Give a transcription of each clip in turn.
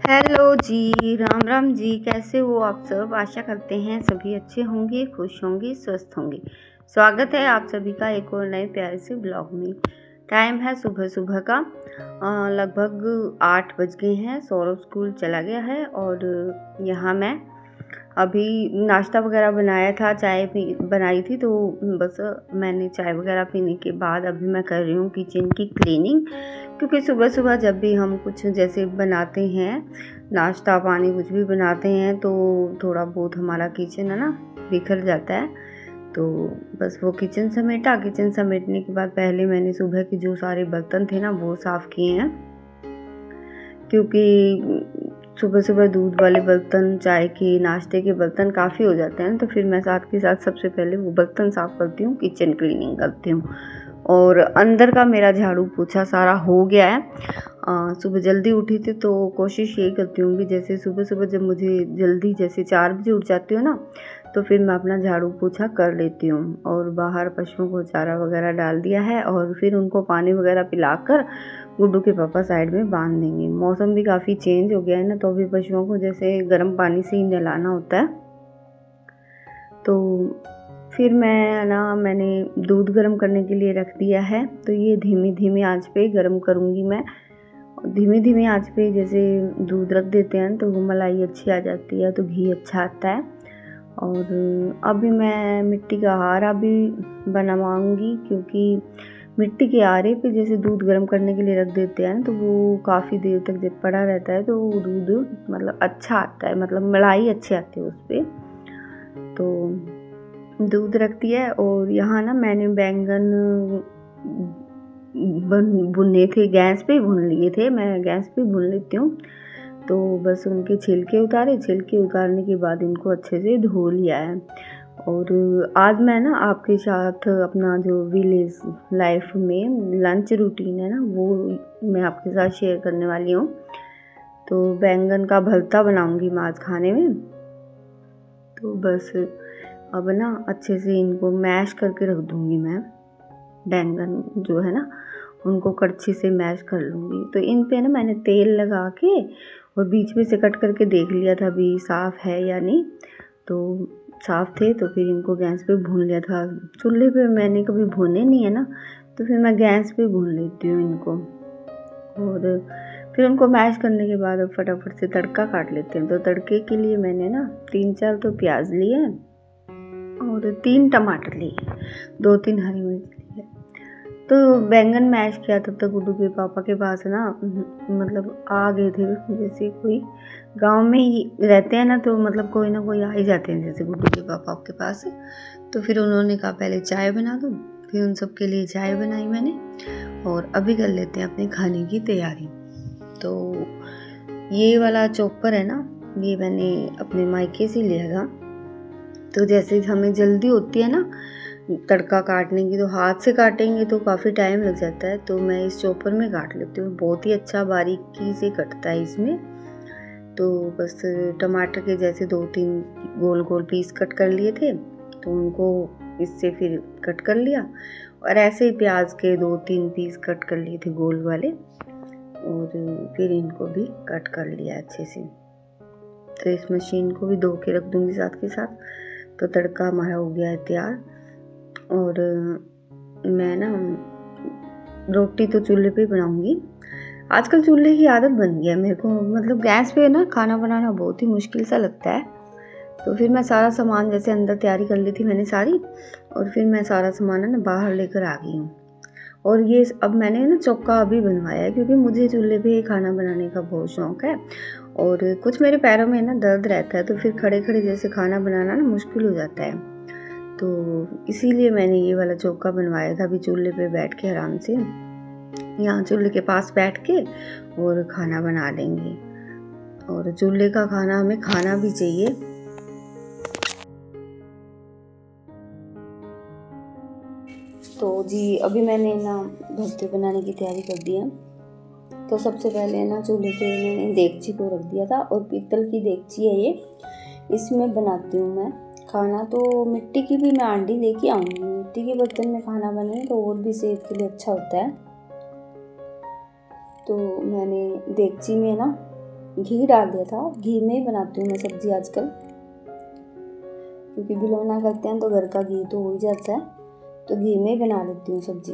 Hello जी, राम राम जी। कैसे हो आप सब? आशा करते हैं सभी अच्छे होंगे, खुश होंगे, स्वस्थ होंगे। स्वागत है आप सभी का एक और नए प्यारे से ब्लॉग में। टाइम है सुबह सुबह का, लगभग 8 बज गए हैं। सौरभ स्कूल चला गया है और यहाँ मैं अभी नाश्ता वगैरह बनाया था, चाय भी बनाई थी, तो बस मैंने चाय वगैरह पीने के बाद अभी मैं कर रही हूँ किचन की क्लीनिंग। क्योंकि सुबह सुबह जब भी हम कुछ जैसे बनाते हैं, नाश्ता पानी कुछ भी बनाते हैं, तो थोड़ा बहुत हमारा किचन है ना बिखर जाता है। तो बस वो किचन समेटने के बाद पहले मैंने सुबह के जो सारे बर्तन थे ना वो साफ़ किए हैं। क्योंकि सुबह सुबह दूध वाले बर्तन, चाय के, नाश्ते के बर्तन काफ़ी हो जाते हैं, तो फिर मैं साथ के साथ सबसे पहले वो बर्तन साफ़ करती हूँ, किचन क्लीनिंग करती हूँ। और अंदर का मेरा झाड़ू पोछा सारा हो गया है। सुबह जल्दी उठी थी तो कोशिश यही करती हूँ कि जैसे सुबह सुबह जब मुझे जल्दी जैसे 4 बजे उठ जाती हूँ ना, तो फिर मैं अपना झाड़ू पोछा कर लेती हूँ। और बाहर पशुओं को चारा वगैरह डाल दिया है और फिर उनको पानी वगैरह पिलाकर गुड्डू के पापा साइड में बांध देंगे। मौसम भी काफ़ी चेंज हो गया है ना, तो अभी पशुओं को जैसे गर्म पानी से ही नहलाना होता है। तो फिर मैंने दूध गर्म करने के लिए रख दिया है, तो ये धीमी धीमी आंच पे गर्म करूँगी मैं। धीमी धीमी आंच पे जैसे दूध रख देते हैं तो वो मलाई अच्छी आ जाती है, तो घी अच्छा आता है। और अभी मैं मिट्टी का आरा भी बनवाऊँगी, क्योंकि मिट्टी के आरे पे जैसे दूध गर्म करने के लिए रख देते हैं तो वो काफ़ी देर तक जब पड़ा रहता है तो वो दूध मतलब अच्छा आता है, मतलब मलाई अच्छी आती है उस पर। तो दूध रख दिया है। और यहाँ ना मैंने बैंगन भुने थे, गैस पे भून लिए थे, मैं गैस पे भून लेती हूँ। तो बस उनके छिलके उतारने के बाद इनको अच्छे से धो लिया है। और आज मैं ना आपके साथ अपना जो विलेज लाइफ में लंच रूटीन है ना वो मैं आपके साथ शेयर करने वाली हूँ। तो बैंगन का भरता बनाऊँगी मैं आज खाने में। तो बस अब ना अच्छे से इनको मैश करके रख दूँगी मैं। बैंगन जो है ना उनको कड़छी से मैश कर लूँगी। तो इन पे ना मैंने तेल लगा के और बीच में से कट करके देख लिया था अभी साफ़ है या नहीं। तो साफ़ थे तो फिर इनको गैस पे भून लिया था। चूल्हे पे मैंने कभी भूने नहीं है ना, तो फिर मैं गैस पे भून लेती हूँ इनको। और फिर उनको मैश करने के बाद अब फटाफट से तड़का काट लेते हैं। तो तड़के के लिए मैंने ना 3-4 तो प्याज लिए और 3 टमाटर लिए, 2-3 हरी मिर्च लिए। तो बैंगन मैश किया तब तक गुड्डू के पापा के पास ना मतलब आ गए थे। जैसे कोई गांव में ही रहते हैं ना, तो मतलब कोई ना कोई आ ही जाते हैं जैसे गुड्डू के पापा के पास। तो फिर उन्होंने कहा पहले चाय बना दो, फिर उन सब के लिए चाय बनाई मैंने। और अभी कर लेते हैं अपने खाने की तैयारी। तो ये वाला चॉपर है ना, ये मैंने अपने मायके से लिया था। तो जैसे हमें जल्दी होती है ना तड़का काटने की, तो हाथ से काटेंगे तो काफ़ी टाइम लग जाता है, तो मैं इस चॉपर में काट लेती हूँ। बहुत ही अच्छा बारीकी से कटता है इसमें। तो बस टमाटर के जैसे 2-3 गोल गोल पीस कट कर लिए थे, तो उनको इससे फिर कट कर लिया। और ऐसे ही प्याज के 2-3 पीस कट कर लिए थे गोल वाले, और फिर इनको भी कट कर लिया अच्छे से। तो इस मशीन को भी धो के रख दूँगी साथ के साथ। तो तड़का हमारा हो गया है तैयार। और मैं ना रोटी तो चूल्हे पे बनाऊंगी। आजकल चूल्हे की आदत बन गई है मेरे को, मतलब गैस पे ना खाना बनाना बहुत ही मुश्किल सा लगता है। तो फिर मैं सारा सामान जैसे अंदर तैयारी कर ली थी मैंने सारी, और फिर मैं सारा सामान है ना बाहर लेकर आ गई हूँ। और ये अब मैंने ना चौका अभी बनवाया है, क्योंकि मुझे चूल्हे पे खाना बनाने का बहुत शौक है। और कुछ मेरे पैरों में ना दर्द रहता है, तो फिर खड़े खड़े जैसे खाना बनाना ना मुश्किल हो जाता है। तो इसीलिए मैंने ये वाला चौका बनवाया था। अभी चूल्हे पे बैठ के आराम से यहाँ चूल्हे के पास बैठ के और खाना बना लेंगे। और चूल्हे का खाना हमें खाना भी चाहिए। तो जी अभी मैंने ना भरते बनाने की तैयारी कर दी है। तो सबसे पहले ना चूल्हे पे मैंने देगची को रख दिया था, और पीतल की देगची है ये, इसमें बनाती हूँ मैं खाना। तो मिट्टी की भी मैं आंडी लेके आऊँगी। मिट्टी के बर्तन में खाना बने तो और भी सेहत के लिए अच्छा होता है। तो मैंने देगची में ना घी डाल दिया था। घी में ही बनाती हूँ मैं सब्ज़ी आजकल, क्योंकि बिलोना करते हैं तो घर का घी तो हो ही जाता है, तो घी में ही बना लेती हूँ सब्ज़ी।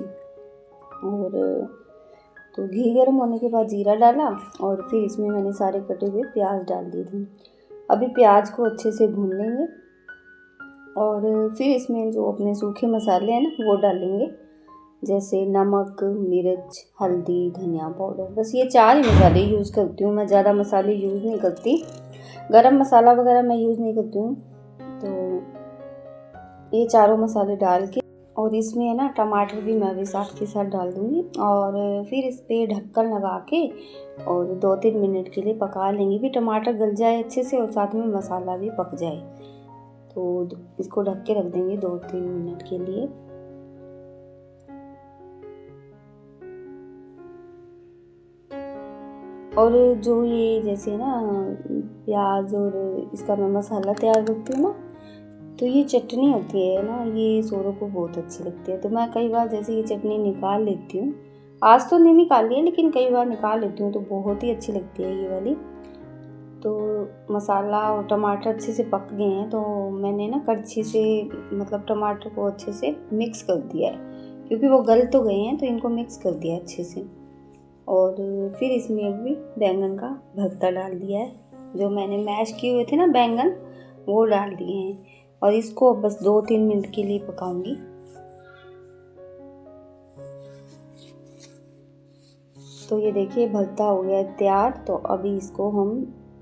और तो घी गर्म होने के बाद जीरा डाला और फिर इसमें मैंने सारे कटे हुए प्याज डाल दिए थे। अभी प्याज को अच्छे से भून लेंगे और फिर इसमें जो अपने सूखे मसाले हैं ना वो डालेंगे, जैसे नमक, मिर्च, हल्दी, धनिया पाउडर। बस ये 4 ही मसाले यूज़ करती हूँ मैं, ज़्यादा मसाले यूज़ नहीं करती। गरम मसाला वगैरह मैं यूज़ नहीं करती हूँ। तो ये चारों मसाले डाल के और इसमें है ना टमाटर भी मैं अभी साथ के साथ डाल दूँगी और फिर इस पर ढक्कन लगा के और 2-3 मिनट के लिए पका लेंगे भी टमाटर गल जाए अच्छे से और साथ में मसाला भी पक जाए। तो इसको ढक के रख देंगे 2-3 मिनट के लिए। और जो ये जैसे ना प्याज और इसका मैं मसाला तैयार करती हूँ ना, तो ये चटनी होती है ना, ये सोरों को बहुत अच्छी लगती है। तो मैं कई बार जैसे ये चटनी निकाल लेती हूँ, आज तो नहीं निकाली है लेकिन कई बार निकाल लेती हूँ, तो बहुत ही अच्छी लगती है ये वाली। तो मसाला और टमाटर अच्छे से पक गए हैं, तो मैंने ना कड़छी से मतलब टमाटर को अच्छे से मिक्स कर दिया है, क्योंकि वो गल तो गए हैं तो इनको मिक्स कर दिया अच्छे से। और फिर इसमें भी बैंगन का भरता डाल दिया है, जो मैंने मैश किए हुए थे ना बैंगन, वो डाल दिए हैं और इसको बस 2-3 मिनट के लिए पकाऊंगी। तो ये देखिए भरता हो गया तैयार। तो अभी इसको हम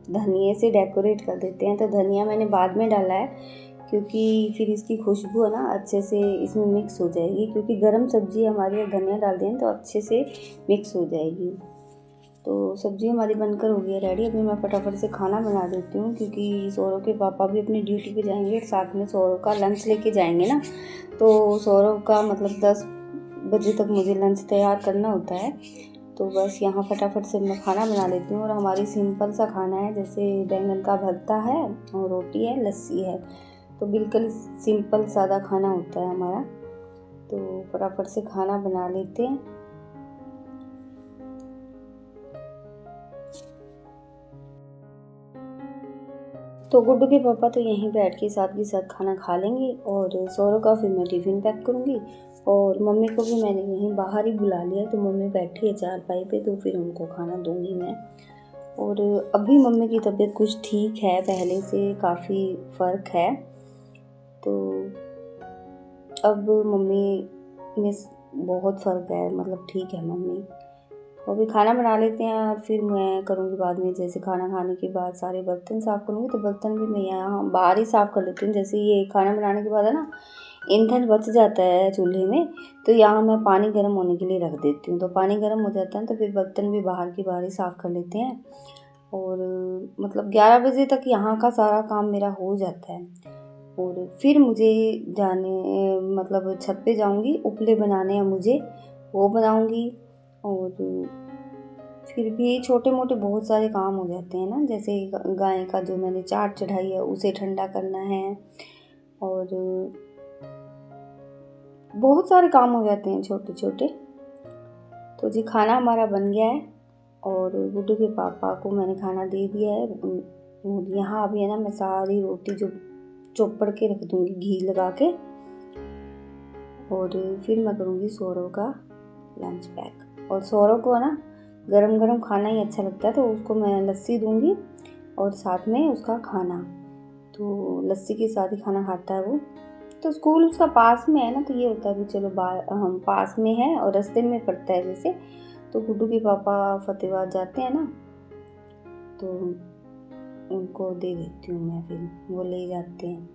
धनिया से डेकोरेट कर देते हैं। तो धनिया मैंने बाद में डाला है, क्योंकि फिर इसकी खुशबू है ना अच्छे से इसमें मिक्स हो जाएगी, क्योंकि गरम सब्जी हमारी धनिया डाल दें तो अच्छे से मिक्स हो जाएगी। तो सब्जी हमारी बनकर हो गई है रेडी। अभी मैं फटाफट से खाना बना देती हूँ, क्योंकि सौरव के पापा भी अपनी ड्यूटी पे जाएंगे, साथ में सौरव का लंच लेके जाएंगे ना, तो सौरव का मतलब 10 बजे तक मुझे लंच तैयार करना होता है। तो बस यहाँ फटाफट से मैं खाना बना लेती हूँ। और हमारी सिंपल सा खाना है, जैसे बैंगन का भरता है और रोटी है, लस्सी है, तो बिल्कुल सिंपल सादा खाना होता है हमारा। तो फटाफट से खाना बना लेते हैं। तो गुड्डू के पापा तो यहीं बैठ के साथ खाना खा लेंगे और सौरव का फिर मैं टिफ़िन पैक करूँगी। और मम्मी को भी मैंने यहीं बाहर ही बुला लिया, तो मम्मी बैठी है चारपाई पे, तो फिर उनको खाना दूँगी मैं। और अभी मम्मी की तबीयत कुछ ठीक है, पहले से काफ़ी फ़र्क है। तो अब मम्मी में बहुत फ़र्क है, मतलब ठीक है मम्मी। अभी खाना बना लेते हैं और फिर मैं करूँगी बाद में, जैसे खाना खाने के बाद सारे बर्तन साफ़ करूँगी। तो बर्तन भी मैं यहाँ बाहर ही साफ़ कर लेती हूँ। जैसे ये खाना बनाने के बाद है ना ईंधन बच जाता है चूल्हे में, तो यहाँ मैं पानी गर्म होने के लिए रख देती हूँ। तो पानी गर्म हो जाता है तो फिर बर्तन भी बाहर की बाहर ही साफ़ कर लेते हैं। और मतलब 11 बजे तक यहाँ का सारा काम मेरा हो जाता है। और फिर मुझे जाने मतलब छत पे जाऊँगी, उपले बनाने हैं मुझे, वो बनाऊँगी। और फिर भी छोटे मोटे बहुत सारे काम हो जाते हैं ना, जैसे गाय का जो मैंने चाट चढ़ाई है उसे ठंडा करना है, और बहुत सारे काम हो जाते हैं छोटे छोटे। तो जी खाना हमारा बन गया है और गुड्डू के पापा को मैंने खाना दे दिया है। यहाँ अभी है ना मैं सारी रोटी जो चौपड़ के रख दूँगी घी लगा के, और फिर मैं करूँगी सौरव का लंच पैक। और सौरव को है ना गरम गरम खाना ही अच्छा लगता है, तो उसको मैं लस्सी दूँगी और साथ में उसका खाना, तो लस्सी के साथ ही खाना खाता है वो। तो स्कूल उसका पास में है ना, तो ये होता है कि चलो हम पास में है और रास्ते में पड़ता है जैसे। तो गुड्डू के पापा फतेहाबाद जाते हैं ना, तो उनको दे देती हूँ मैं, फिर वो ले जाते हैं।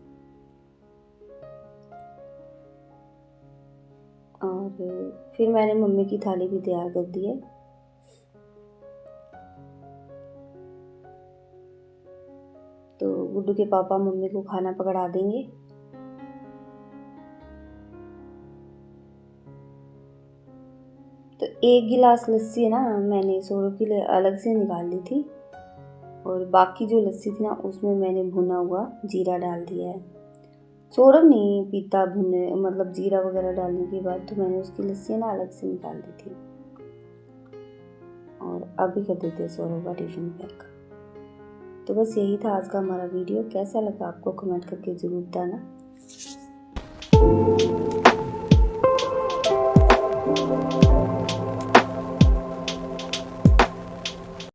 और फिर मैंने मम्मी की थाली भी तैयार कर दी है। तो गुड्डू के पापा मम्मी को खाना पकड़ा देंगे। तो 1 गिलास लस्सी है ना मैंने सौरव के लिए अलग से निकाल ली थी, और बाकी जो लस्सी थी ना उसमें मैंने भुना हुआ जीरा डाल दिया है। सौरव नहीं पीता भुने मतलब जीरा वगैरह डालने के बाद, तो मैंने उसकी लस्सी ना अलग से निकाल दी थी। और अभी कर देते हैं सौरव का टिफ़िन पैक। तो बस यही था आज का हमारा वीडियो। कैसा लगा आपको कमेंट करके ज़रूर बताना।